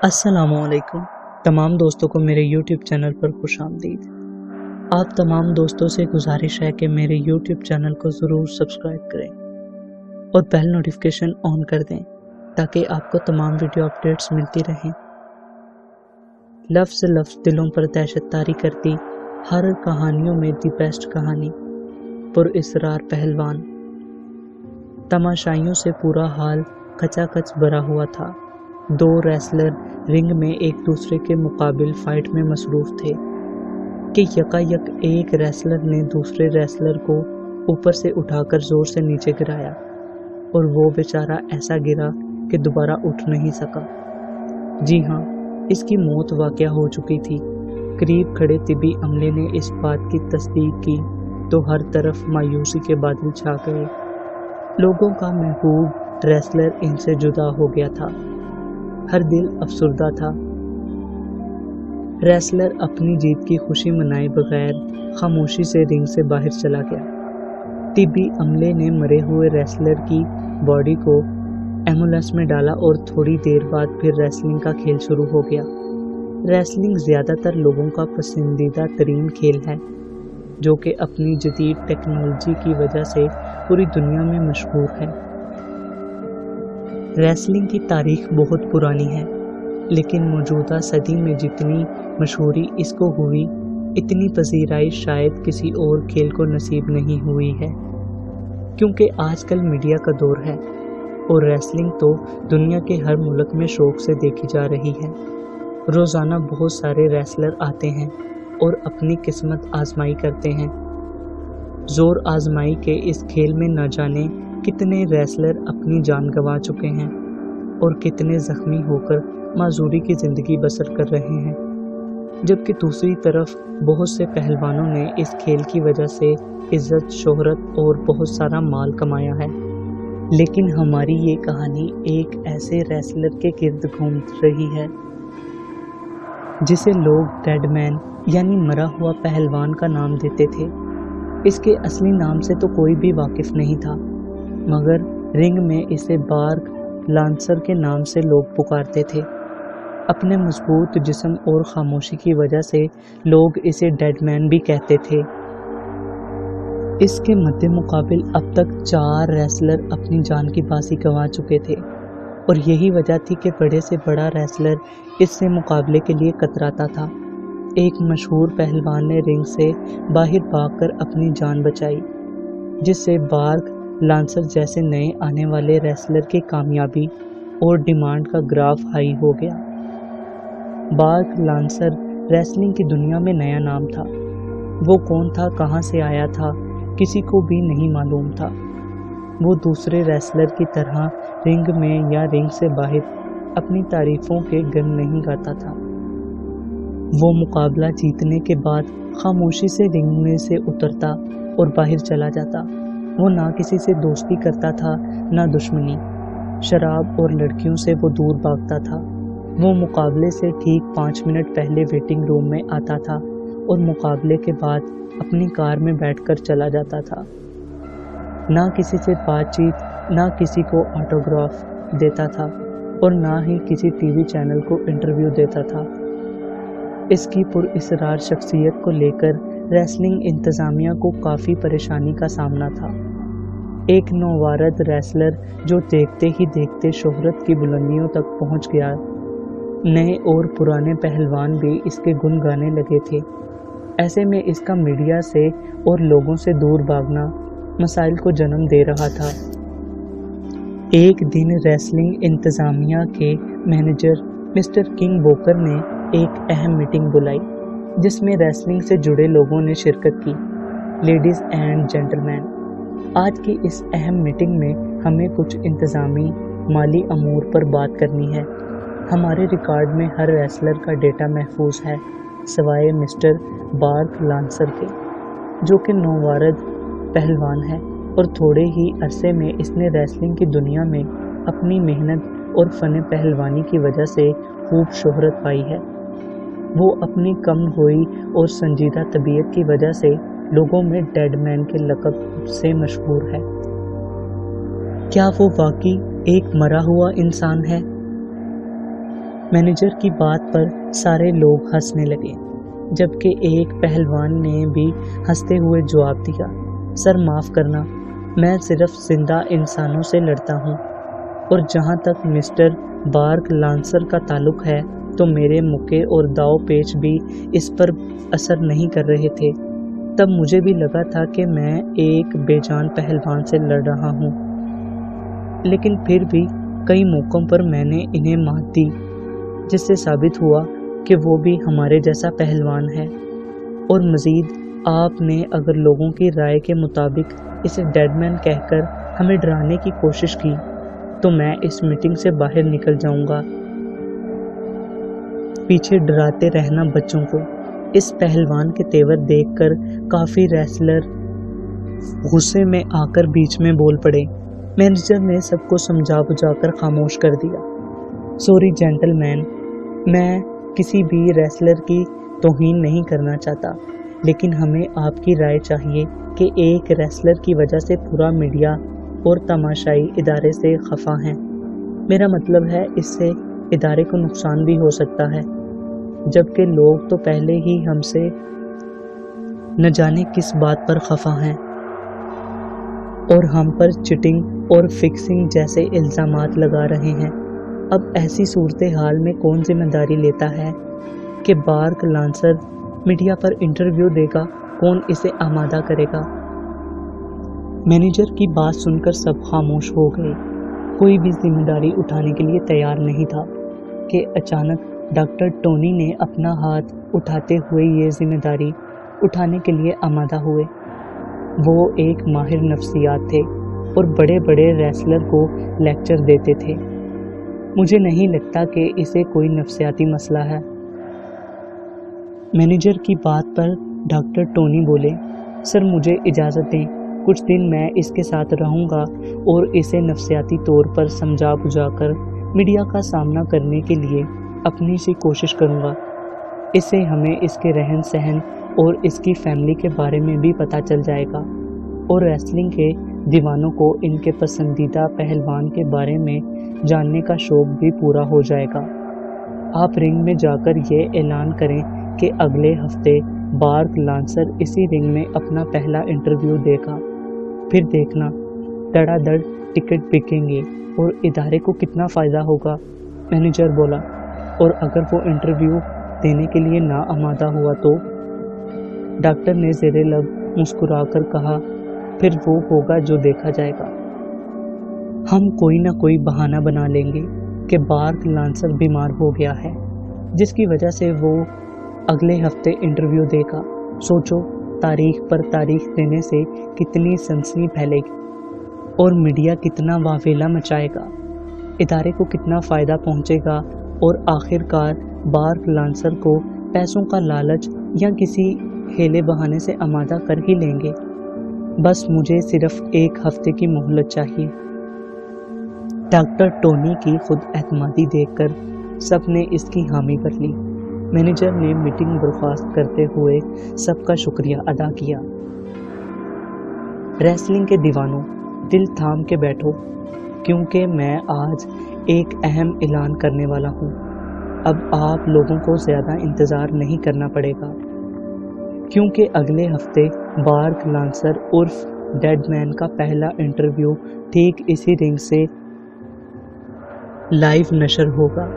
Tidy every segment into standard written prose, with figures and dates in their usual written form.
अस्सलाम वालेकुम। तमाम दोस्तों को मेरे YouTube चैनल पर खुश आमदीद। आप तमाम दोस्तों से गुजारिश है कि मेरे YouTube चैनल को ज़रूर सब्सक्राइब करें और बेल नोटिफिकेशन ऑन कर दें ताकि आपको तमाम वीडियो अपडेट्स मिलती रहें। लफ्ज़ लफ्ज़ दिलों पर दहशत तारी करती हर कहानियों में दी बेस्ट कहानी पुरइसरार पहलवान। तमाशाइयों से पूरा हाल खचाखच भरा हुआ था। दो रेसलर रिंग में एक दूसरे के मुकाबिल फाइट में मसरूफ थे कि यकायक एक रेसलर ने दूसरे रेसलर को ऊपर से उठाकर जोर से नीचे गिराया और वो बेचारा ऐसा गिरा कि दोबारा उठ नहीं सका। जी हाँ, इसकी मौत वाक़या हो चुकी थी। करीब खड़े तिबी अमले ने इस बात की तस्दीक की तो हर तरफ मायूसी के बादल छा गए। लोगों का महबूब रेसलर इनसे जुदा हो गया था। हर दिल अफसुर्दा था। रेसलर अपनी जीत की खुशी मनाए बगैर खामोशी से रिंग से बाहर चला गया। तिबी अमले ने मरे हुए रेसलर की बॉडी को एम्बुलेंस में डाला और थोड़ी देर बाद फिर रेसलिंग का खेल शुरू हो गया। रेसलिंग ज़्यादातर लोगों का पसंदीदा तरीन खेल है जो कि अपनी जदीद टेक्नोलॉजी की वजह से पूरी दुनिया में मशहूर है। रेसलिंग की तारीख बहुत पुरानी है, लेकिन मौजूदा सदी में जितनी मशहूरी इसको हुई इतनी पजीराइश शायद किसी और खेल को नसीब नहीं हुई है, क्योंकि आजकल मीडिया का दौर है और रेसलिंग तो दुनिया के हर मुल्क में शौक से देखी जा रही है। रोज़ाना बहुत सारे रेसलर आते हैं और अपनी किस्मत आजमाई करते हैं। जोर आजमाई के इस खेल में न जाने कितने रेसलर अपनी जान गंवा चुके हैं और कितने ज़ख्मी होकर माजूरी की ज़िंदगी बसर कर रहे हैं, जबकि दूसरी तरफ बहुत से पहलवानों ने इस खेल की वजह से इज़्ज़त, शोहरत और बहुत सारा माल कमाया है। लेकिन हमारी ये कहानी एक ऐसे रेसलर के गिर्द घूम रही है जिसे लोग डेड मैन यानी मरा हुआ पहलवान का नाम देते थे। इसके असली नाम से तो कोई भी वाकिफ़ नहीं था, मगर रिंग में इसे बार्क लांसर के नाम से लोग पुकारते थे। अपने मजबूत जिस्म और खामोशी की वजह से लोग इसे डेड मैन भी कहते थे। इसके मद्दे मुकाबिल अब तक 4 रेसलर अपनी जान की बाजी गंवा चुके थे और यही वजह थी कि बड़े से बड़ा रेसलर इससे मुकाबले के लिए कतराता था। एक मशहूर पहलवान ने रिंग से बाहर भागकर अपनी जान बचाई, जिससे बार्क लांसर जैसे नए आने वाले रेसलर की कामयाबी और डिमांड का ग्राफ हाई हो गया। बार्क लांसर रेसलिंग की दुनिया में नया नाम था। वो कौन था, कहां से आया था, किसी को भी नहीं मालूम था। वो दूसरे रेसलर की तरह रिंग में या रिंग से बाहर अपनी तारीफों के गन नहीं गाता था। वो मुकाबला जीतने के बाद खामोशी से रिंग में से उतरता और बाहर चला जाता। वो ना किसी से दोस्ती करता था ना दुश्मनी। शराब और लड़कियों से वो दूर भागता था। वो मुकाबले से ठीक 5 मिनट पहले वेटिंग रूम में आता था और मुकाबले के बाद अपनी कार में बैठकर चला जाता था। ना किसी से बातचीत, ना किसी को ऑटोग्राफ देता था और ना ही किसी टीवी चैनल को इंटरव्यू देता था। इसकी पुरइसरार शख्सियत को लेकर रेसलिंग इंतज़ामिया को काफ़ी परेशानी का सामना था। एक नौवारद रेसलर जो देखते ही देखते शोहरत की बुलंदियों तक पहुंच गया। नए और पुराने पहलवान भी इसके गुण गाने लगे थे। ऐसे में इसका मीडिया से और लोगों से दूर भागना मसाइल को जन्म दे रहा था। एक दिन रेसलिंग इंतज़ामिया के मैनेजर मिस्टर किंग वॉकर ने एक अहम मीटिंग बुलाई जिसमें रेसलिंग से जुड़े लोगों ने शिरकत की। लेडीज़ एंड जेंटलमैन, आज की इस अहम मीटिंग में हमें कुछ इंतज़ामी माली अमूर पर बात करनी है। हमारे रिकॉर्ड में हर रेसलर का डेटा महफूज है सिवाय मिस्टर बार्क लांसर के, जो कि नौवारद पहलवान है और थोड़े ही अरसे में इसने रेसलिंग की दुनिया में अपनी मेहनत और फ़न पहलवानी की वजह से खूब शोहरत पाई है। वो अपनी कम हुई और संजीदा तबीयत की वजह से लोगों में डेड मैन के लक़ब से मशहूर है। क्या वो वाकई एक मरा हुआ इंसान है مینیجر کی بات پر سارے لوگ ہنسنے لگے، جبکہ ایک پہلوان نے بھی ہنستے ہوئے جواب دیا، سر معاف کرنا، میں صرف زندہ انسانوں سے لڑتا ہوں، اور جہاں تک مسٹر بارک لانسر کا تعلق ہے تو میرے مکے اور داؤ پیچ بھی اس پر اثر نہیں کر رہے تھے۔ تب مجھے بھی لگا تھا کہ میں ایک بے جان پہلوان سے لڑ رہا ہوں، لیکن پھر بھی کئی موقعوں پر میں نے انہیں مات دی، جس سے ثابت ہوا کہ وہ بھی ہمارے جیسا پہلوان ہے۔ اور مزید آپ نے اگر لوگوں کی رائے کے مطابق اسے ڈیڈ مین کہہ کر ہمیں ڈرانے کی کوشش کی تو میں اس میٹنگ سے باہر نکل جاؤں گا۔ پیچھے ڈراتے رہنا بچوں کو۔ اس پہلوان کے تیور دیکھ کر کافی ریسلر غصے میں آ کر بیچ میں بول پڑے۔ مینیجر نے سب کو سمجھا بجھا کر خاموش کر دیا۔ سوری جینٹل مین، میں کسی بھی ریسلر کی توہین نہیں کرنا چاہتا، لیکن ہمیں آپ کی رائے چاہیے کہ ایک ریسلر کی وجہ سے پورا میڈیا اور تماشائی ادارے سے خفا ہیں۔ میرا مطلب ہے اس سے ادارے کو نقصان بھی ہو سکتا ہے، جبکہ لوگ تو پہلے ہی ہم سے نہ جانے کس بات پر خفا ہیں اور ہم پر چیٹنگ اور فکسنگ جیسے الزامات لگا رہے ہیں۔ اب ایسی صورتحال میں کون ذمہ داری لیتا ہے کہ بارک لانسر میڈیا پر انٹرویو دے گا؟ کون اسے آمادہ کرے گا؟ مینیجر کی بات سن کر سب خاموش ہو گئے۔ کوئی بھی ذمہ داری اٹھانے کے لیے تیار نہیں تھا کہ اچانک ڈاکٹر ٹونی نے اپنا ہاتھ اٹھاتے ہوئے یہ ذمہ داری اٹھانے کے لیے آمادہ ہوئے۔ وہ ایک ماہر نفسیات تھے اور بڑے بڑے ریسلر کو لیکچر دیتے تھے۔ مجھے نہیں لگتا کہ اسے کوئی نفسیاتی مسئلہ ہے۔ مینیجر کی بات پر ڈاکٹر ٹونی بولے، سر مجھے اجازت دیں، کچھ دن میں اس کے ساتھ رہوں گا اور اسے نفسیاتی طور پر سمجھا بجھا کر میڈیا کا سامنا کرنے کے لیے اپنی سی کوشش کروں گا۔ اس سے ہمیں اس کے رہن سہن اور اس کی فیملی کے بارے میں بھی پتہ چل جائے گا، اور ریسلنگ کے دیوانوں کو ان کے پسندیدہ پہلوان کے بارے میں جاننے کا شوق بھی پورا ہو جائے گا۔ آپ رنگ میں جا کر یہ اعلان کریں کہ اگلے ہفتے بارک لانسر اسی رنگ میں اپنا پہلا انٹرویو دے گا، پھر دیکھنا دڑا دڑ ٹکٹ بکیں گے اور ادارے کو کتنا فائدہ ہوگا۔ مینیجر بولا، اور اگر وہ انٹرویو دینے کے لیے نا آمادہ ہوا تو؟ ڈاکٹر نے زیر لب مسکرا کر کہا، پھر وہ ہوگا جو دیکھا جائے گا۔ ہم کوئی نہ کوئی بہانہ بنا لیں گے کہ بارک لانسر بیمار ہو گیا ہے، جس کی وجہ سے وہ اگلے ہفتے انٹرویو دے گا۔ سوچو، تاریخ پر تاریخ دینے سے کتنی سنسنی پھیلے گی اور میڈیا کتنا واویلا مچائے گا، ادارے کو کتنا فائدہ پہنچے گا، اور آخر کار بارک لانسر کو پیسوں کا لالچ یا کسی ہیلے بہانے سے آمادہ کر ہی لیں گے۔ بس مجھے صرف ایک ہفتے کی مہلت چاہیے۔ ڈاکٹر ٹونی کی خود اعتمادی دیکھ کر سب نے اس کی حامی بھر لی۔ مینیجر نے میٹنگ برخاست کرتے ہوئے سب کا شکریہ ادا کیا۔ ریسلنگ کے دیوانوں، دل تھام کے بیٹھو، کیونکہ میں آج ایک اہم اعلان کرنے والا ہوں۔ اب آپ لوگوں کو زیادہ انتظار نہیں کرنا پڑے گا، کیونکہ اگلے ہفتے بارک لانسر عرف ڈیڈ مین کا پہلا انٹرویو ٹھیک اسی رنگ سے لائیو نشر ہوگا۔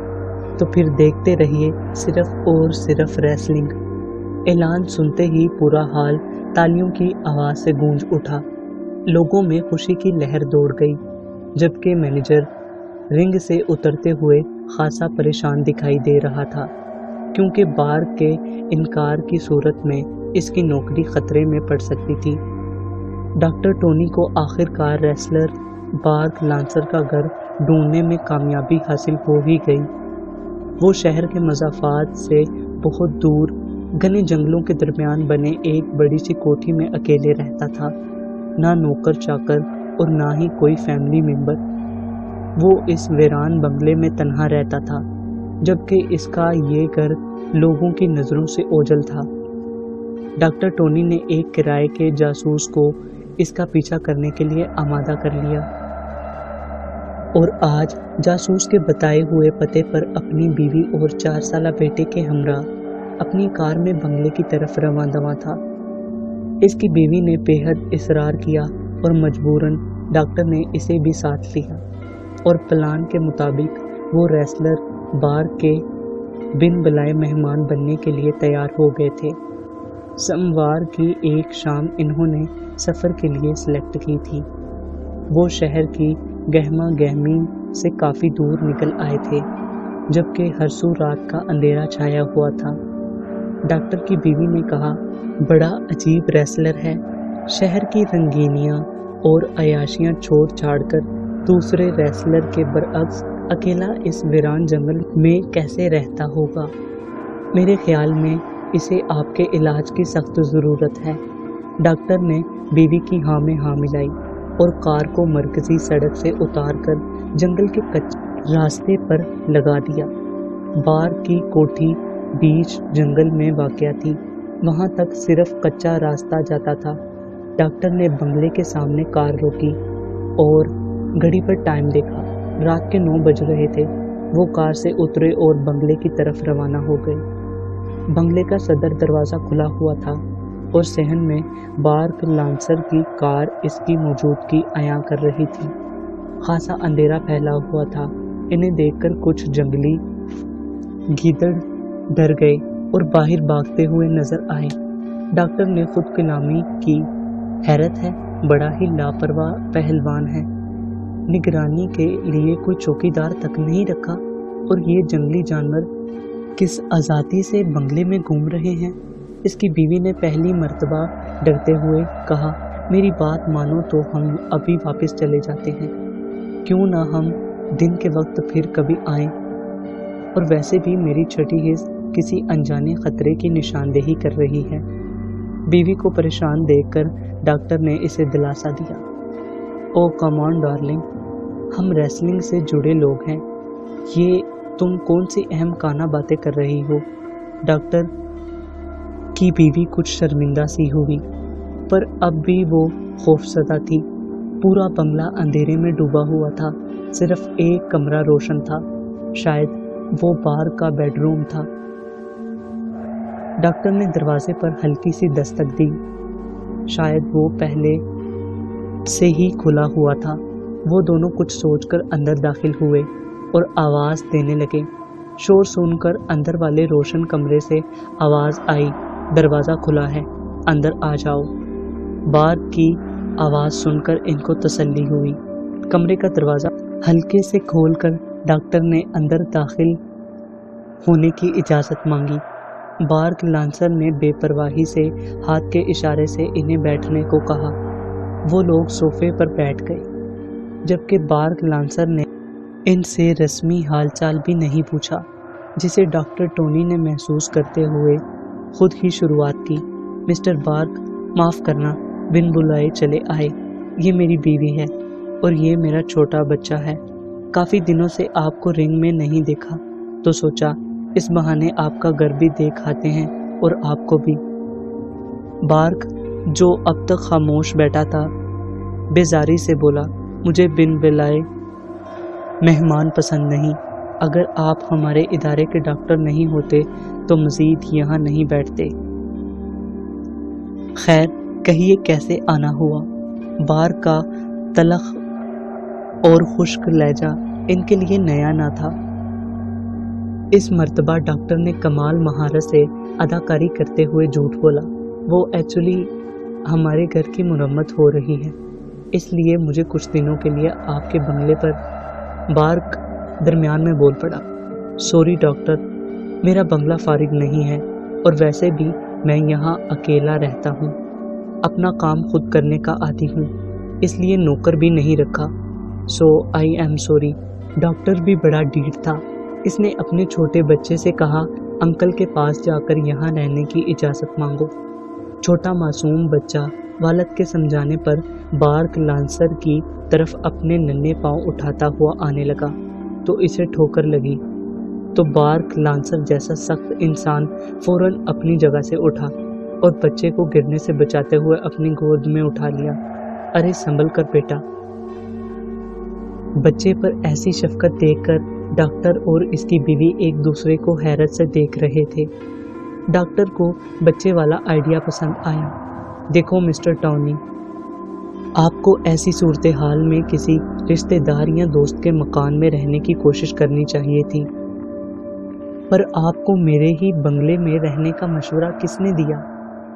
تو پھر دیکھتے رہیے صرف اور صرف ریسلنگ۔ اعلان سنتے ہی پورا ہال تالیوں کی آواز سے گونج اٹھا۔ لوگوں میں خوشی کی لہر دوڑ گئی، جبکہ مینیجر رنگ سے اترتے ہوئے خاصا پریشان دکھائی دے رہا تھا، کیونکہ بارک کے انکار کی صورت میں اس کی نوکری خطرے میں پڑ سکتی تھی۔ ڈاکٹر ٹونی کو آخر کار ریسلر بارک لانسر کا گھر ڈھونڈنے میں کامیابی حاصل ہو ہی گئی۔ وہ شہر کے مضافات سے بہت دور گھنے جنگلوں کے درمیان بنے ایک بڑی سی کوٹھی میں اکیلے رہتا تھا، نہ نوکر چاکر اور نہ ہی کوئی فیملی ممبر۔ وہ اس ویران بنگلے میں تنہا رہتا تھا، جبکہ اس کا یہ گھر لوگوں کی نظروں سے اوجھل تھا۔ ڈاکٹر ٹونی نے ایک کرائے کے جاسوس کو اس کا پیچھا کرنے کے لیے آمادہ کر لیا۔ और आज जासूस के बताए हुए पते पर अपनी बीवी और 4 साला बेटे के हमराह अपनी कार में बंगले की तरफ रवां दवां था। इसकी बीवी ने बेहद इसरार किया और मजबूरन डॉक्टर ने इसे भी साथ लिया और प्लान के मुताबिक वो रेसलर बार के बिन बुलाए मेहमान बनने के लिए तैयार हो गए थे। सोमवार की एक शाम इन्होंने सफ़र के लिए सिलेक्ट की थी। वो शहर की गहमा गहमी से काफ़ी दूर निकल आए थे, जबकि हरसू रात का अंधेरा छाया हुआ था। डॉक्टर की बीवी ने कहा, बड़ा अजीब रेसलर है, शहर की रंगीनियाँ और अयाशियाँ छोड़ छाड़ कर दूसरे रेसलर के बरअक्स अकेला इस वीरान जंगल में कैसे रहता होगा। मेरे ख्याल में इसे आपके इलाज की सख्त ज़रूरत है। डॉक्टर ने बीवी की हाँ में हाँ मिलाई और कार को मरकजी सड़क से उतार कर जंगल के कच्चे रास्ते पर लगा दिया। बार की कोठी बीच जंगल में वाक़या थी, वहाँ तक सिर्फ कच्चा रास्ता जाता था। डॉक्टर ने बंगले के सामने कार रोकी और घड़ी पर टाइम देखा। रात के 9 बज रहे थे। वो कार से उतरे और बंगले की तरफ रवाना हो गए। बंगले का सदर दरवाज़ा खुला हुआ था और सहन में बार्क लांसर की कार इसकी मौजूदगी अयां कर रही थी। खासा अंधेरा फैला हुआ था। इन्हें देखकर कुछ जंगली गीदड़ डर गए और बाहर भागते हुए नजर आए। डॉक्टर ने खुद कलामी की। हैरत है, बड़ा ही लापरवाह पहलवान है। निगरानी के लिए कोई चौकीदार तक नहीं रखा और ये जंगली जानवर किस आज़ादी से बंगले में घूम रहे हैं। इसकी बीवी ने पहली मर्तबा डरते हुए कहा, मेरी बात मानो तो हम अभी वापस चले जाते हैं। क्यों ना हम दिन के वक्त फिर कभी आएं। और वैसे भी मेरी छठी हिस्स किसी अनजाने खतरे की निशानदेही कर रही है। बीवी को परेशान देखकर डॉक्टर ने इसे दिलासा दिया। ओ कम ऑन डार्लिंग, हम रेसलिंग से जुड़े लोग हैं। ये तुम कौन सी अहम काना बातें कर रही हो। डॉक्टर की बीवी कुछ शर्मिंदा सी हुई, पर अब भी वो खौफजदा थी। पूरा बंगला अंधेरे में डूबा हुआ था। सिर्फ एक कमरा रोशन था, शायद वो बार का बेडरूम था। डॉक्टर ने दरवाजे पर हल्की सी दस्तक दी। शायद वो पहले से ही खुला हुआ था। वो दोनों कुछ सोचकर अंदर दाखिल हुए और आवाज़ देने लगे। शोर सुनकर अंदर वाले रोशन कमरे से आवाज़ आई, दरवाज़ा खुला है, अंदर आ जाओ। बार की आवाज़ सुनकर इनको तसल्ली हुई। कमरे का दरवाज़ा हल्के से खोलकर डॉक्टर ने अंदर दाखिल होने की इजाज़त मांगी। बार्क लांसर ने बेपरवाही से हाथ के इशारे से इन्हें बैठने को कहा। वो लोग सोफे पर बैठ गए, जबकि बार्क लांसर ने इनसे रस्मी हालचाल भी नहीं पूछा, जिसे डॉक्टर टोनी ने महसूस करते हुए खुद ही शुरुआत की। मिस्टर बार्क, माफ़ करना, बिन बुलाए चले आए। ये मेरी बीवी है और ये मेरा छोटा बच्चा है। काफ़ी दिनों से आपको रिंग में नहीं देखा, तो सोचा इस बहाने आपका घर भी देख आते हैं और आपको भी। बार्क, जो अब तक खामोश बैठा था, बेजारी से बोला, मुझे बिन बुलाए मेहमान पसंद नहीं। अगर आप हमारे इदारे के डॉक्टर नहीं होते तो मज़ीद यहाँ नहीं बैठते। खैर, कहिए कैसे आना हुआ। बार्क का तलख और खुश्क लहजा इनके लिए नया ना था। इस मर्तबा डॉक्टर ने कमाल महारत से अदाकारी करते हुए झूठ बोला। वो एक्चुअली हमारे घर की मुरम्मत हो रही है, इसलिए मुझे कुछ दिनों के लिए आपके बंगले पर। बार्क दरमियान में बोल पड़ा, सॉरी डॉक्टर, मेरा बंगला फारिग नहीं है और वैसे भी मैं यहाँ अकेला रहता हूँ। अपना काम खुद करने का आदी हूँ, इसलिए नौकर भी नहीं रखा। सो आई एम सॉरी। डॉक्टर भी बड़ा ढीठ था। इसने अपने छोटे बच्चे से कहा, अंकल के पास जाकर यहाँ रहने की इजाज़त मांगो। छोटा मासूम बच्चा वालिद के समझाने पर बार्क लांसर की तरफ अपने नन्हे पाँव उठाता हुआ आने लगा तो इसे ठोकर लगी। तो बार्क लांसर जैसा सख्त इंसान फौरन अपनी जगह से उठा और बच्चे को गिरने से बचाते हुए अपनी गोद में उठा लिया। अरे संभल कर बेटा। बच्चे पर ऐसी शफकत देखकर डॉक्टर और इसकी बीवी एक दूसरे को हैरत से देख रहे थे। डॉक्टर को बच्चे वाला आइडिया पसंद आया। देखो मिस्टर टॉनी, आपको ऐसी सूरत हाल में किसी रिश्तेदार या दोस्त के मकान में रहने की कोशिश करनी चाहिए थी, पर आपको मेरे ही बंगले में रहने का मशवरा किसने दिया?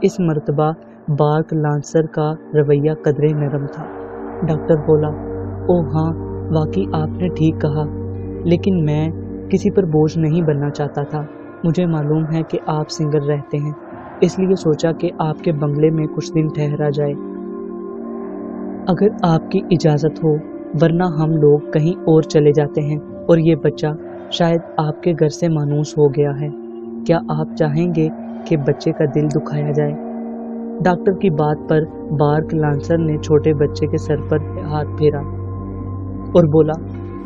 इस मर्तबा बार्क लांसर का रवैया कदरे नरम था। डॉक्टर बोला, ओ हाँ, वाकई आपने ठीक कहा, लेकिन मैं किसी पर बोझ नहीं बनना चाहता था। मुझे मालूम है कि आप सिंगल रहते हैं, इसलिए सोचा कि आपके बंगले में कुछ दिन ठहरा जाए, अगर आपकी इजाज़त हो, वरना हम लोग कहीं और चले जाते हैं और ये बच्चा शायद आपके घर से मानूस हो गया है। क्या आप चाहेंगे कि बच्चे का दिल दुखाया जाए? डॉक्टर की बात पर बार्क लांसर ने छोटे बच्चे के सर पर हाथ फेरा और बोला,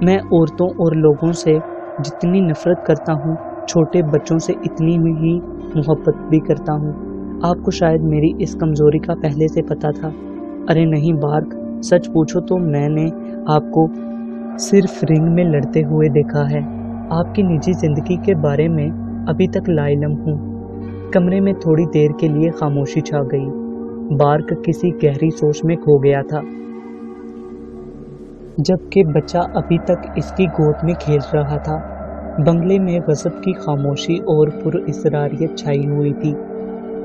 मैं औरतों और लोगों से जितनी नफरत करता हूँ, छोटे बच्चों से इतनी ही मोहब्बत भी करता हूँ। आपको शायद मेरी इस कमजोरी का पहले से पता था। अरे नहीं बार्क, सच पूछो तो मैंने आपको सिर्फ रिंग में लड़ते हुए देखा है। आपकी निजी जिंदगी के बारे में अभी तक लाइलम हूँ। कमरे में थोड़ी देर के लिए खामोशी छा गई। बार्क किसी गहरी सोच में खो गया था, जबकि बच्चा अभी तक इसकी गोद में खेल रहा था। बंगले में गज़ब की खामोशी और पुरइसरारियत छाई हुई थी,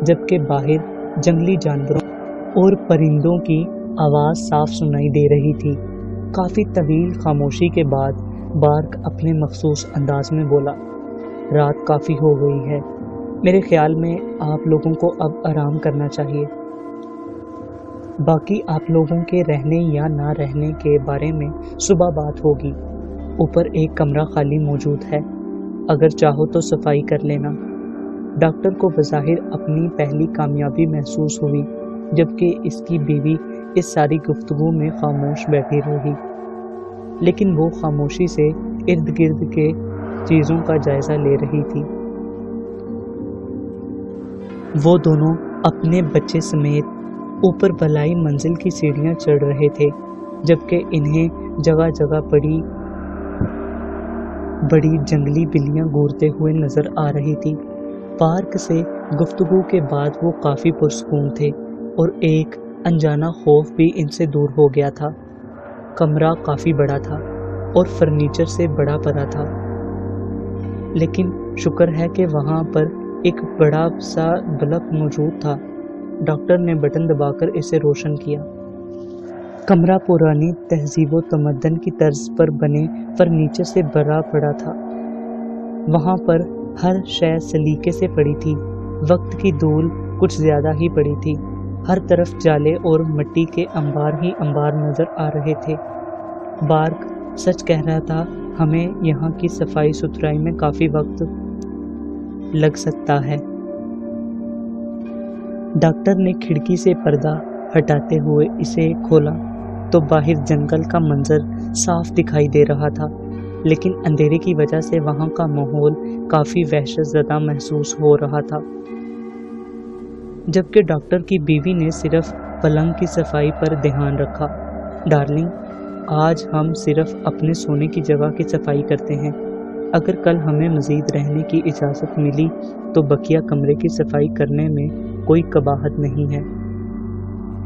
जबकि बाहर जंगली जानवरों और परिंदों की आवाज़ साफ सुनाई दे रही थी। काफ़ी तवील खामोशी के बाद बार्क अपने मखसूस अंदाज में बोला, रात काफ़ी हो गई है, मेरे ख्याल में आप लोगों को अब आराम करना चाहिए। बाकी आप लोगों के रहने या ना रहने के बारे में सुबह बात होगी। ऊपर एक कमरा खाली मौजूद है, अगर चाहो तो सफाई कर लेना। डॉक्टर को बज़ाहिर अपनी पहली कामयाबी महसूस हुई, जबकि इसकी बीवी इस सारी गुफ्तगू में खामोश बैठी रही, लेकिन वो खामोशी से इर्द गिर्द के चीज़ों का जायजा ले रही थी। वो दोनों अपने बच्चे समेत ऊपर बलाई मंजिल की सीढ़ियां चढ़ रहे थे, जबकि इन्हें जगह जगह बड़ी बड़ी जंगली बिल्लियां घूरते हुए नजर आ रही थी। पार्क से गुफ्तगू के बाद वो काफ़ी पुरसकून थे और एक अनजाना खौफ भी इनसे दूर हो गया था। कमरा काफ़ी बड़ा था और फर्नीचर से बड़ा पड़ा था, लेकिन शुक्र है कि वहाँ पर एक बड़ा सा बल्ब मौजूद था। डॉक्टर ने बटन दबाकर इसे रोशन किया। कमरा पुरानी तहजीब व तमद्दन की तर्ज पर बने फर्नीचर से भरा पड़ा था। वहाँ पर हर शय सलीके से पड़ी थी। वक्त की धूल कुछ ज़्यादा ही पड़ी थी। हर तरफ जाले और मिट्टी के अंबार ही अंबार नज़र आ रहे थे। बार्क सच कह रहा था, हमें यहाँ की सफाई सुथराई में काफ़ी वक्त लग सकता है। डॉक्टर ने खिड़की से पर्दा हटाते हुए इसे खोला तो बाहर जंगल का मंजर साफ दिखाई दे रहा था, लेकिन अंधेरे की वजह से वहाँ का माहौल काफ़ी वहशतज़दा महसूस हो रहा था। जबकि डॉक्टर की बीवी ने सिर्फ पलंग की सफाई पर ध्यान रखा। डार्लिंग, आज हम सिर्फ अपने सोने की जगह की सफाई करते हैं। अगर कल हमें मज़ीद रहने की इजाज़त मिली तो बकिया कमरे की सफाई करने में कोई कबाहत नहीं है।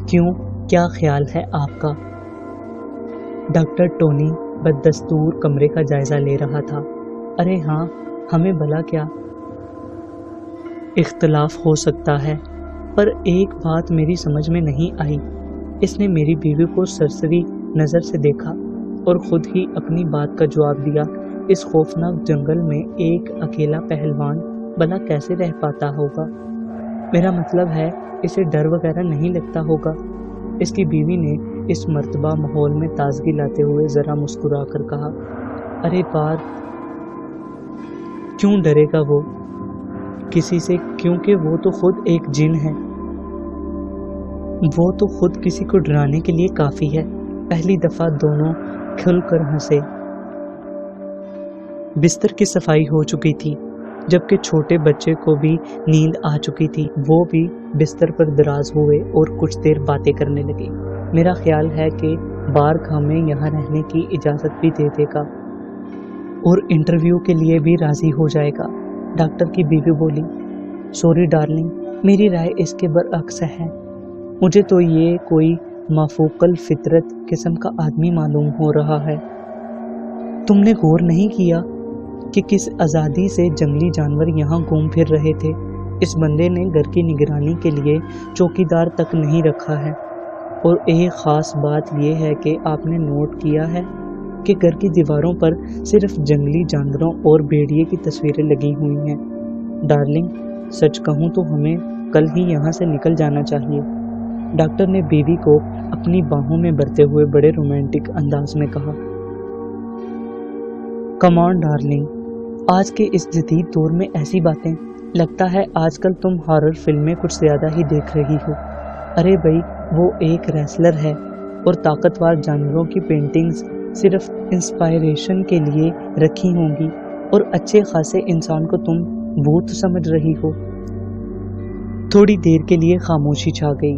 क्यों, क्या ख्याल है आपका? डॉक्टर टोनी बदस्तूर कमरे का जायज़ा ले रहा था। अरे हाँ, हमें भला क्या इख्तलाफ हो सकता है, पर एक बात मेरी समझ में नहीं आई। इसने मेरी बीवी को सरसरी नज़र से देखा और ख़ुद ही अपनी बात का जवाब दिया। इस खौफनाक जंगल में एक अकेला पहलवान भला कैसे रह पाता होगा? मेरा मतलब है, इसे डर वगैरह नहीं लगता होगा। इसकी बीवी ने इस मर्तबा माहौल में ताजगी लाते हुए ज़रा मुस्कुरा कर कहा, अरे पार, क्यों डरेगा वो किसी से? क्योंकि वो तो खुद एक जिन है। वो तो खुद किसी को डराने के लिए काफ़ी है। पहली दफ़ा दोनों खुलकर हंसे। बिस्तर की सफाई हो चुकी थी, जबकि छोटे बच्चे को भी नींद आ चुकी थी। वो भी बिस्तर पर दराज हुए और कुछ देर बातें करने लगे। मेरा ख्याल है कि بارک ہمیں یہاں رہنے کی اجازت بھی دے دے گا اور انٹرویو کے لیے بھی راضی ہو جائے گا۔ ڈاکٹر کی بیوی بولی، سوری ڈارلنگ، میری رائے اس کے برعکس ہے۔ مجھے تو یہ کوئی مافوق الفطرت قسم کا آدمی معلوم ہو رہا ہے۔ تم نے غور نہیں کیا کہ کس آزادی سے جنگلی جانور یہاں گھوم پھر رہے تھے؟ اس بندے نے گھر کی نگرانی کے لیے چوکیدار تک نہیں رکھا ہے۔ اور ایک خاص بات یہ ہے کہ آپ نے نوٹ کیا ہے کہ گھر کی دیواروں پر صرف جنگلی جانوروں اور بھیڑیے کی تصویریں لگی ہوئی ہیں۔ ڈارلنگ، سچ کہوں تو ہمیں کل ہی یہاں سے نکل جانا چاہیے، ڈاکٹر نے بیوی کو اپنی باہوں میں بھرتے ہوئے بڑے رومانٹک انداز میں کہا۔ کم آن ڈارلنگ، آج کے اس جدید دور میں ایسی باتیں، لگتا ہے آج کل تم ہارر فلمیں کچھ زیادہ ہی دیکھ رہی ہو۔ ارے بھائی، وہ ایک ریسلر ہے اور طاقتور جانوروں کی پینٹنگز صرف انسپائریشن کے لیے رکھی ہوں گی اور اچھے خاصے انسان کو تم بھوت سمجھ رہی ہو۔ تھوڑی دیر کے لیے خاموشی چھا گئی۔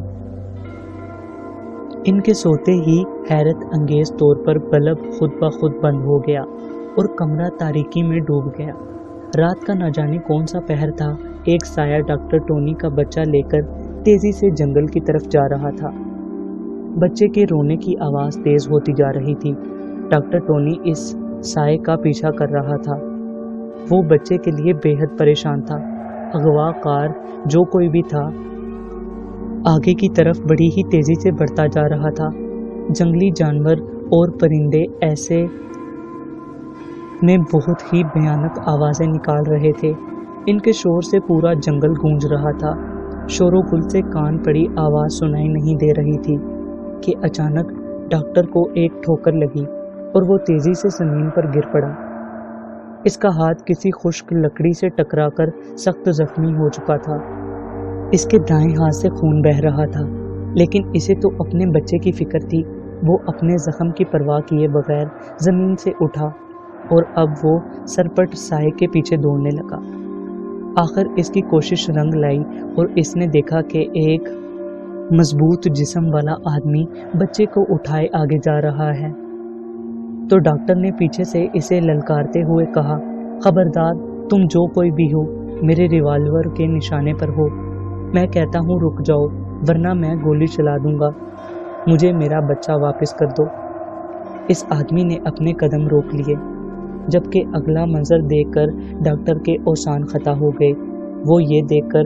ان کے سوتے ہی حیرت انگیز طور پر بلب خود بخود بند ہو گیا اور کمرہ تاریکی میں ڈوب گیا۔ رات کا نہ جانے کون سا پہر تھا، ایک سایہ ڈاکٹر ٹونی کا بچہ لے کر تیزی سے جنگل کی طرف جا رہا تھا۔ بچے کے رونے کی آواز تیز ہوتی جا رہی تھی۔ ڈاکٹر ٹونی اس سائے کا پیچھا کر رہا تھا۔ وہ بچے کے لیے بے حد پریشان تھا۔ اغوا کار جو کوئی بھی تھا، آگے کی طرف بڑی ہی تیزی سے بڑھتا جا رہا تھا۔ جنگلی جانور اور پرندے ایسے میں بہت ہی بھیانک آوازیں نکال رہے تھے۔ ان کے شور سے پورا جنگل گونج رہا تھا۔ شور و گل سے کان پڑی آواز سنائی نہیں دے رہی تھی کہ اچانک ڈاکٹر کو ایک ٹھوکر لگی اور وہ تیزی سے زمین پر گر پڑا۔ اس کا ہاتھ کسی خشک لکڑی سے ٹکرا کر سخت زخمی ہو چکا تھا۔ اس کے دائیں ہاتھ سے خون بہہ رہا تھا، لیکن اسے تو اپنے بچے کی فکر تھی۔ وہ اپنے زخم کی پرواہ کیے بغیر زمین سے اٹھا اور اب وہ سرپٹ سائے کے پیچھے دوڑنے لگا۔ آخر اس کی کوشش رنگ لائی اور اس نے دیکھا کہ ایک مضبوط جسم والا آدمی بچے کو اٹھائے آگے جا رہا ہے۔ تو ڈاکٹر نے پیچھے سے اسے للکارتے ہوئے کہا، خبردار، تم جو کوئی بھی ہو، میرے ریوالور کے نشانے پر ہو۔ میں کہتا ہوں رک جاؤ، ورنہ میں گولی چلا دوں گا۔ مجھے میرا بچہ واپس کر دو۔ اس آدمی نے اپنے قدم روک لیے، جبکہ اگلا منظر دیکھ کر ڈاکٹر کے اوسان خطا ہو گئے۔ وہ یہ دیکھ کر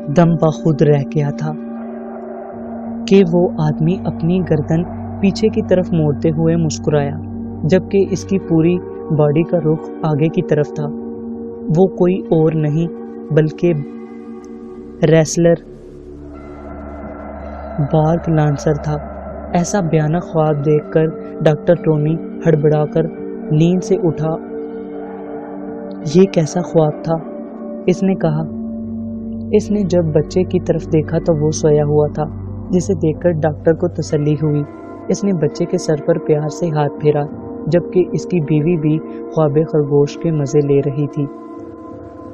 دم بخود رہ گیا تھا کہ وہ آدمی اپنی گردن پیچھے کی طرف موڑتے ہوئے مسکرایا، جبکہ اس کی پوری باڈی کا رخ آگے کی طرف تھا۔ وہ کوئی اور نہیں بلکہ ریسلر بارک لانسر تھا۔ ایسا بھیانک خواب دیکھ کر ڈاکٹر ٹونی ہڑبڑا کر نیند سے اٹھا۔ یہ کیسا خواب تھا؟ اس نے کہا۔ اس نے جب بچے کی طرف دیکھا تو وہ سویا ہوا تھا، جسے دیکھ کر ڈاکٹر کو تسلی ہوئی۔ اس نے بچے کے سر پر پیار سے ہاتھ پھیرا، جبکہ اس کی بیوی بھی خواب خرگوش کے مزے لے رہی تھی۔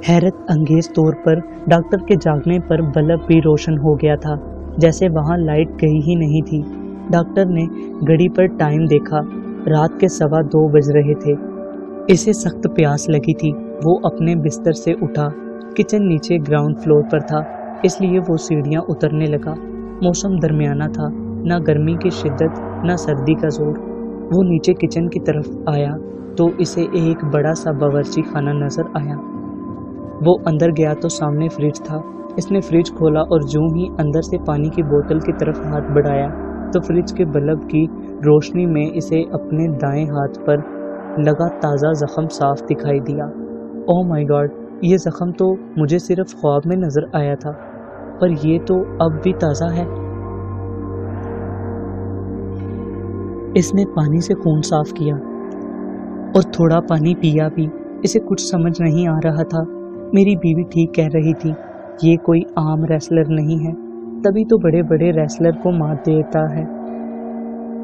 حیرت انگیز طور پر ڈاکٹر کے جاگنے پر بلب بھی روشن ہو گیا تھا، جیسے وہاں لائٹ گئی ہی نہیں تھی۔ ڈاکٹر نے گھڑی پر ٹائم دیکھا، رات کے 2:15 بج رہے تھے۔ اسے سخت پیاس لگی تھی۔ وہ اپنے بستر سے اٹھا۔ کچن نیچے گراؤنڈ فلور پر تھا، اس لیے وہ سیڑھیاں اترنے لگا۔ موسم درمیانہ تھا، نہ گرمی کی شدت نہ سردی کا زور۔ وہ نیچے کچن کی طرف آیا تو اسے ایک بڑا سا باورچی خانہ نظر آیا۔ وہ اندر گیا تو سامنے فریج تھا۔ اس نے فریج کھولا اور جوں ہی اندر سے پانی کی بوتل کی طرف ہاتھ بڑھایا تو فریج کے بلب کی روشنی میں اسے اپنے دائیں ہاتھ پر لگا تازہ زخم صاف دکھائی دیا۔ اوہ مائی گاڈ، یہ زخم تو مجھے صرف خواب میں نظر آیا تھا، پر یہ تو اب بھی تازہ ہے۔ اس نے پانی سے خون صاف کیا اور تھوڑا پانی پیا بھی۔ اسے کچھ سمجھ نہیں آ رہا تھا۔ میری بیوی ٹھیک کہہ رہی تھی، یہ کوئی عام ریسلر نہیں ہے، تبھی تو بڑے بڑے ریسلر کو مات دیتا ہے۔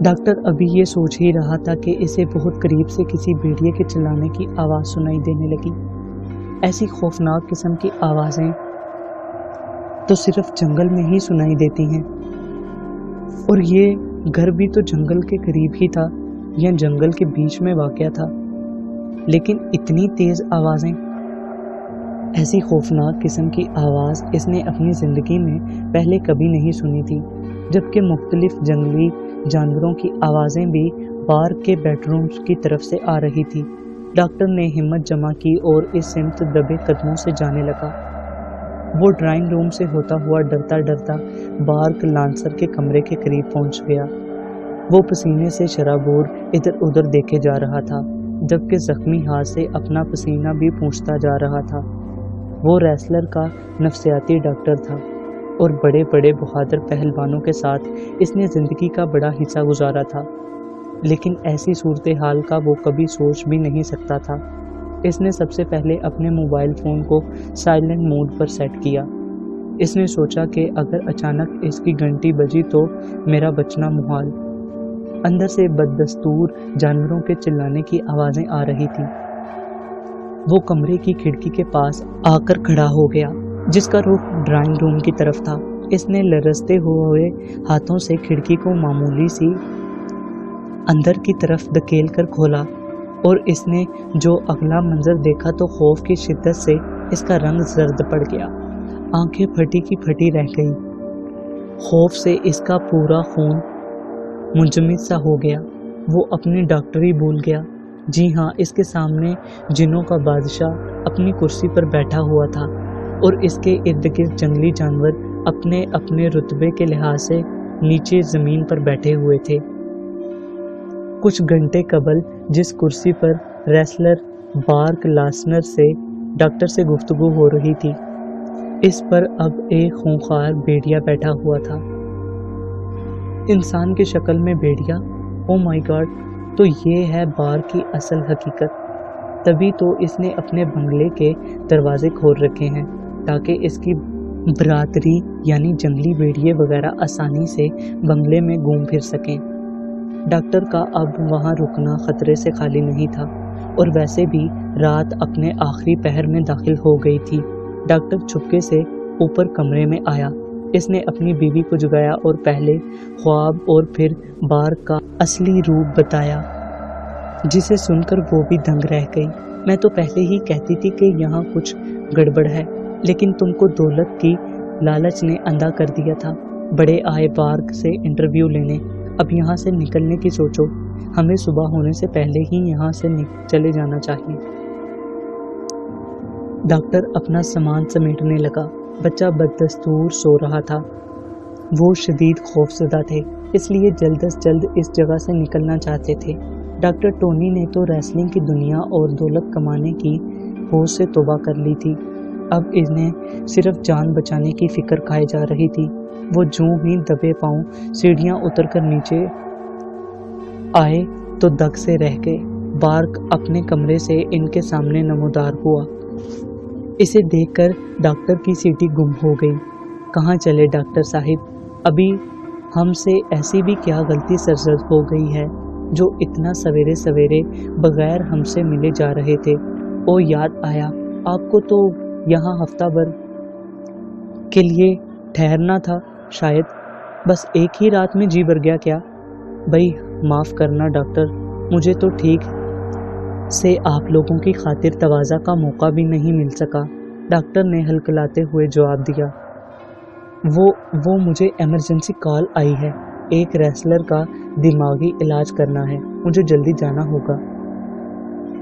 ڈاکٹر ابھی یہ سوچ ہی رہا تھا کہ اسے بہت قریب سے کسی بھیڑیے کے چلانے کی آواز سنائی دینے لگی۔ ایسی خوفناک قسم کی آوازیں تو صرف جنگل میں ہی سنائی دیتی ہیں، اور یہ घर भी तो जंगल के करीब ही था या जंगल के बीच में वाक़या था, लेकिन इतनी तेज आवाज़ें, ऐसी खौफनाक किस्म की आवाज़ इसने अपनी ज़िंदगी में पहले कभी नहीं सुनी थी। जबकि मुख्तलिफ जंगली जानवरों की आवाज़ें भी बार के बेडरूम्स की तरफ से आ रही थी। डॉक्टर ने हिम्मत जमा की और इस सिमत दबे कदमों से जाने लगा। वो ड्राइंग रूम से होता हुआ डरता डरता बार्क लांसर के कमरे के करीब पहुंच गया। वो पसीने से शराबोर इधर उधर देखे जा रहा था, जबकि जख्मी हाथ से अपना पसीना भी पूंछता जा रहा था। वो रेसलर का नफ्सियाती डॉक्टर था और बड़े बड़े बहादुर पहलवानों के साथ इसने ज़िंदगी का बड़ा हिस्सा गुजारा था, लेकिन ऐसी सूरत हाल का वो कभी सोच भी नहीं सकता था। इसने सबसे पहले अपने मोबाइल फ़ोन को साइलेंट मोड पर सेट किया। इसने सोचा कि अगर अचानक इसकी घंटी बजी तो मेरा बचना मुहाल। अंदर से बददस्तूर जानवरों के चिल्लाने की आवाज़ें आ रही थी। वो कमरे की खिड़की के पास आकर खड़ा हो गया, जिसका रुख ड्राइंग रूम की तरफ था। इसने लरजते हुए हाथों से खिड़की को मामूली सी अंदर की तरफ धकेल कर खोला और इसने जो अगला मंजर देखा तो खौफ की शिद्दत से इसका रंग जर्द पड़ गया। आंखें फटी की फटी रह गई। खौफ से इसका पूरा खून मुंजमद सा हो गया। वो अपनी डॉक्टरी भूल गया। जी हाँ, इसके सामने जिन्नों का बादशाह अपनी कुर्सी पर बैठा हुआ था और इसके इर्द गिर्द जंगली जानवर अपने अपने रुतबे के लिहाज से नीचे ज़मीन पर बैठे हुए थे। कुछ घंटे कबल जिस कुर्सी पर रेसलर बार्क लांसर से डॉक्टर से गुफ्तगू हो रही थी, इस पर अब एक खूंखार भेड़िया बैठा हुआ था। इंसान की शक्ल में भेड़िया। ओ माय गॉड, तो ये है बार्क की असल हकीकत। तभी तो इसने अपने बंगले के दरवाजे खोल रखे हैं ताकि इसकी बरादरी यानी जंगली भेड़िए वगैरह आसानी से बंगले में घूम फिर सकें। डॉक्टर का अब वहाँ रुकना खतरे से खाली नहीं था और वैसे भी रात अपने आखिरी पहर में दाखिल हो गई थी। डॉक्टर चुपके से ऊपर कमरे में आया। इसने अपनी बीवी को जगाया और पहले ख्वाब और फिर बार्क का असली रूप बताया, जिसे सुनकर वो भी दंग रह गई। मैं तो पहले ही कहती थी कि यहाँ कुछ गड़बड़ है, लेकिन तुमको दौलत की लालच ने अंधा कर दिया था। बड़े आए बार्क से इंटरव्यू लेने, अब यहाँ से निकलने की सोचो। हमें सुबह होने से पहले ही यहाँ से चले जाना चाहिए। डॉक्टर अपना सामान समेटने लगा। बच्चा बददस्तूर सो रहा था। वो शदीद खौफज़दा थे, इसलिए जल्द अज जल्द इस जगह से निकलना चाहते थे। डॉक्टर टोनी ने तो रेसलिंग की दुनिया और दौलत कमाने की होश से तौबा कर ली थी। अब इन्हें सिर्फ जान बचाने की फिक्र खाई जा रही थी। वो जूं ही दबे पांव सीढ़ियां उतरकर नीचे आए तो दग से रह गए। बार्क अपने कमरे से इनके सामने नमोदार हुआ। इसे देखकर डॉक्टर की सीटी गुम हो गई। कहाँ चले डॉक्टर साहिब? अभी हमसे ऐसी भी क्या गलती सरजद हो गई है जो इतना सवेरे सवेरे बगैर हमसे मिले जा रहे थे? ओ याद आया, आपको तो यहाँ हफ्ता भर के लिए ठहरना था शायद। बस एक ही रात में जी भर गया क्या? भाई माफ़ करना डॉक्टर, मुझे तो ठीक से आप लोगों की खातिर तवाज़ा का मौका भी नहीं मिल सका। डॉक्टर ने हल्कलाते हुए जवाब दिया। वो मुझे इमरजेंसी कॉल आई है। एक रेसलर का दिमागी इलाज करना है, मुझे जल्दी जाना होगा।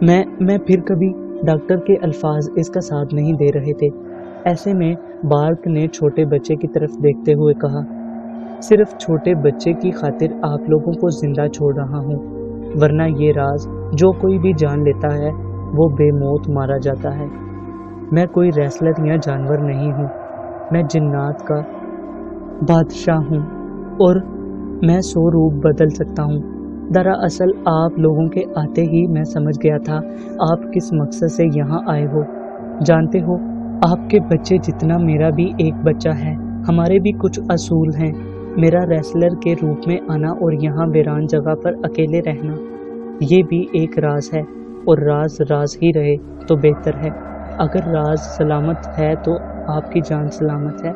मैं फिर कभी। डॉक्टर के अल्फाज इसका साथ नहीं दे रहे थे। ऐसे में बार्क ने छोटे बच्चे की तरफ देखते हुए कहा, सिर्फ छोटे बच्चे की खातिर आप लोगों को जिंदा छोड़ रहा हूँ, वरना ये राज जो कोई भी जान लेता है वो बेमौत मारा जाता है। मैं कोई रेसलर या जानवर नहीं हूँ, मैं जिन्नात का बादशाह हूँ और मैं 100 रूप बदल सकता हूँ। दरअसल आप लोगों के आते ही मैं समझ गया था आप किस मकसद से यहाँ आए हो। जानते हो, आपके बच्चे जितना मेरा भी एक बच्चा है। हमारे भी कुछ असूल हैं। मेरा रेसलर के रूप में आना और यहाँ वीरान जगह पर अकेले रहना, ये भी एक राज है और राज राज ही रहे तो बेहतर है। अगर राज सलामत है तो आपकी जान सलामत है।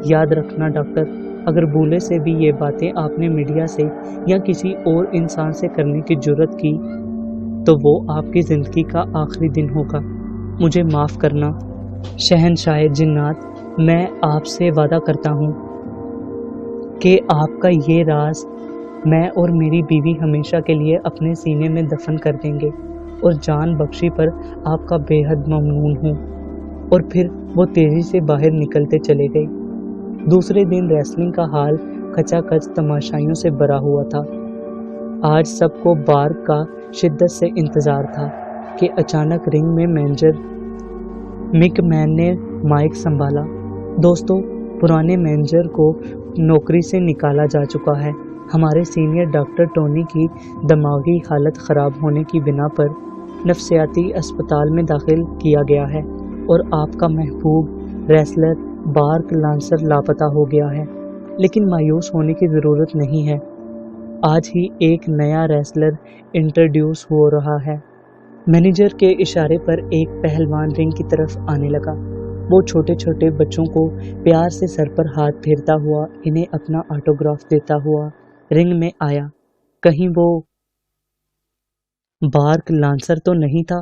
याद रखना डॉक्टर, اگر بھولے سے بھی یہ باتیں آپ نے میڈیا سے یا کسی اور انسان سے کرنے کی جرت کی تو وہ آپ کی زندگی کا آخری دن ہوگا۔ مجھے معاف کرنا شہنشاہ جنات، میں آپ سے وعدہ کرتا ہوں کہ آپ کا یہ راز میں اور میری بیوی ہمیشہ کے لیے اپنے سینے میں دفن کر دیں گے، اور جان بخشی پر آپ کا بے حد ممنون ہوں۔ اور پھر وہ تیزی سے باہر نکلتے چلے گئے۔ دوسرے دن ریسلنگ کا حال کھچا کھچ تماشائیوں سے بھرا ہوا تھا۔ آج سب کو بار کا شدت سے انتظار تھا کہ اچانک رنگ میں مینیجر مک مین نے مائک سنبھالا۔ دوستو، پرانے مینیجر کو نوکری سے نکالا جا چکا ہے۔ ہمارے سینئر ڈاکٹر ٹونی کی دماغی حالت خراب ہونے کی بنا پر نفسیاتی اسپتال میں داخل کیا گیا ہے، اور آپ کا محبوب ریسلر بارک لانسر لاپتہ ہو گیا ہے۔ لیکن مایوس ہونے کی ضرورت نہیں ہے۔ آج ہی ایک نیا ریسلر انٹروڈیوس ہو رہا ہے۔ مینیجر کے اشارے پر ایک پہلوان رنگ کی طرف آنے لگا۔ وہ چھوٹے چھوٹے بچوں کو پیار سے سر پر ہاتھ پھیرتا ہوا انہیں اپنا آٹوگراف دیتا ہوا رنگ میں آیا۔ کہیں وہ بارک لانسر تو نہیں تھا؟